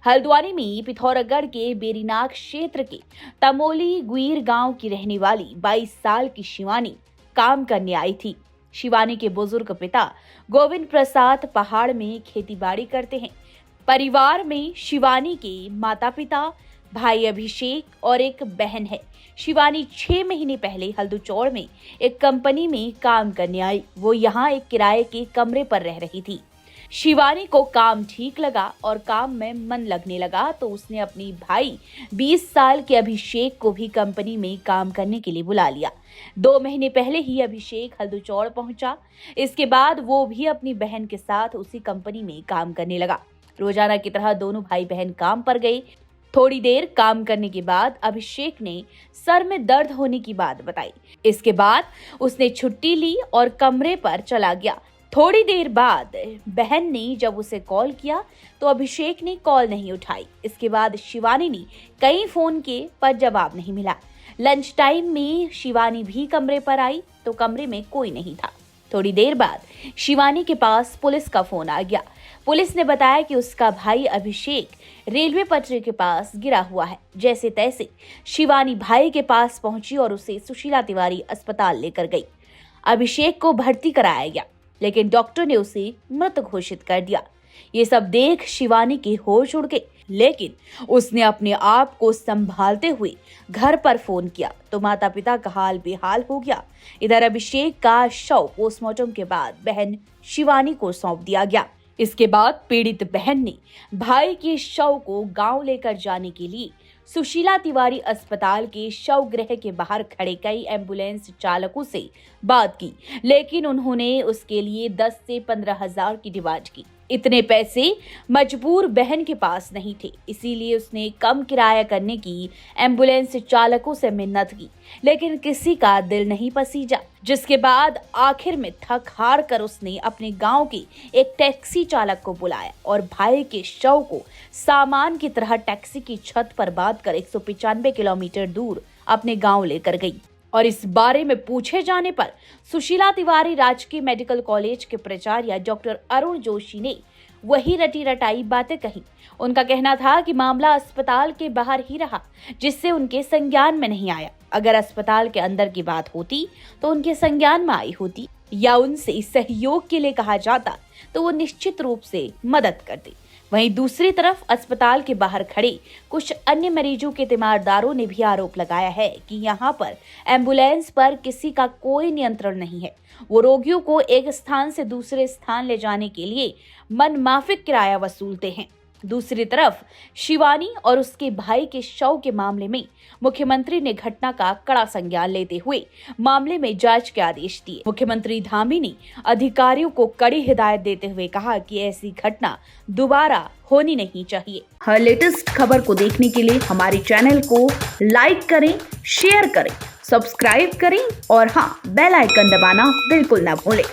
हल्द्वानी में पिथौरागढ़ के बेरीनाग क्षेत्र के तमोली गुईर गांव की रहने वाली 22 साल की शिवानी काम करने आई थी। शिवानी के बुजुर्ग पिता गोविंद प्रसाद पहाड़ में खेतीबाड़ी करते हैं। परिवार में शिवानी के माता पिता, भाई अभिषेक और एक बहन है। शिवानी 6 महीने पहले हल्दूचौड़ में एक कंपनी में काम करने आई। वो यहाँ एक किराए के कमरे पर रह रही थी। शिवानी को काम ठीक लगा और काम में मन लगने लगा तो उसने अपनी भाई 20 साल के अभिषेक को भी कंपनी में काम करने के लिए बुला लिया। 2 महीने पहले ही अभिषेक हल्दूचौड़ पहुंचा। इसके बाद वो भी अपनी बहन के साथ उसी कंपनी में काम करने लगा। रोजाना की तरह दोनों भाई बहन काम पर गए। थोड़ी देर काम करने के बाद अभिषेक ने सर में दर्द होने की बात बताई। इसके बाद उसने छुट्टी ली और कमरे पर चला गया। थोड़ी देर बाद बहन ने जब उसे कॉल किया तो अभिषेक ने कॉल नहीं उठाई। इसके बाद शिवानी ने कई फोन किए पर जवाब नहीं मिला। लंच टाइम में शिवानी भी कमरे पर आई तो कमरे में कोई नहीं था। थोड़ी देर बाद शिवानी के पास पुलिस का फोन आ गया। पुलिस ने बताया कि उसका भाई अभिषेक रेलवे पटरी के पास गिरा हुआ है। जैसे तैसे शिवानी भाई के पास पहुंची और उसे सुशीला तिवारी अस्पताल लेकर गई। अभिषेक को भर्ती कराया गया लेकिन डॉक्टर ने उसे मृत घोषित कर दिया। ये सब देख शिवानी के होश उड़ गए, लेकिन उसने अपने आप को संभालते हुए घर पर फोन किया तो माता पिता का हाल बेहाल हो गया। इधर अभिषेक का शव पोस्टमार्टम के बाद बहन शिवानी को सौंप दिया गया। इसके बाद पीड़ित बहन ने भाई के शव को गांव लेकर जाने के लिए सुशीला तिवारी अस्पताल के शवगृह के बाहर खड़े कई एम्बुलेंस चालकों से बात की, लेकिन उन्होंने उसके लिए 10 से 15 हजार की डिमांड की। इतने पैसे मजबूर बहन के पास नहीं थे, इसीलिए उसने कम किराया करने की एम्बुलेंस चालकों से मिन्नत की, लेकिन किसी का दिल नहीं पसीजा। जिसके बाद आखिर में थक हार कर उसने अपने गांव के एक टैक्सी चालक को बुलाया और भाई के शव को सामान की तरह टैक्सी की छत पर बांध कर 195 किलोमीटर दूर अपने गांव लेकर गई। और इस बारे में पूछे जाने पर सुशीला तिवारी राजकीय मेडिकल कॉलेज के प्राचार्य डॉक्टर अरुण जोशी ने वही रटी रटाई बातें कही। उनका कहना था कि मामला अस्पताल के बाहर ही रहा, जिससे उनके संज्ञान में नहीं आया। अगर अस्पताल के अंदर की बात होती तो उनके संज्ञान में आई होती या उनसे सहयोग के लिए कहा जाता तो वो निश्चित रूप से मदद करते। वहीं दूसरी तरफ अस्पताल के बाहर खड़े कुछ अन्य मरीजों के तीमारदारों ने भी आरोप लगाया है कि यहाँ पर एम्बुलेंस पर किसी का कोई नियंत्रण नहीं है। वो रोगियों को एक स्थान से दूसरे स्थान ले जाने के लिए मनमाफिक किराया वसूलते हैं। दूसरी तरफ शिवानी और उसके भाई के शव के मामले में मुख्यमंत्री ने घटना का कड़ा संज्ञान लेते हुए मामले में जांच के आदेश दिए। मुख्यमंत्री धामी ने अधिकारियों को कड़ी हिदायत देते हुए कहा कि ऐसी घटना दोबारा होनी नहीं चाहिए। हर लेटेस्ट खबर को देखने के लिए हमारे चैनल को लाइक करें, शेयर करें, सब्सक्राइब करें और हाँ, बेल आइकन दबाना बिल्कुल ना भूलें।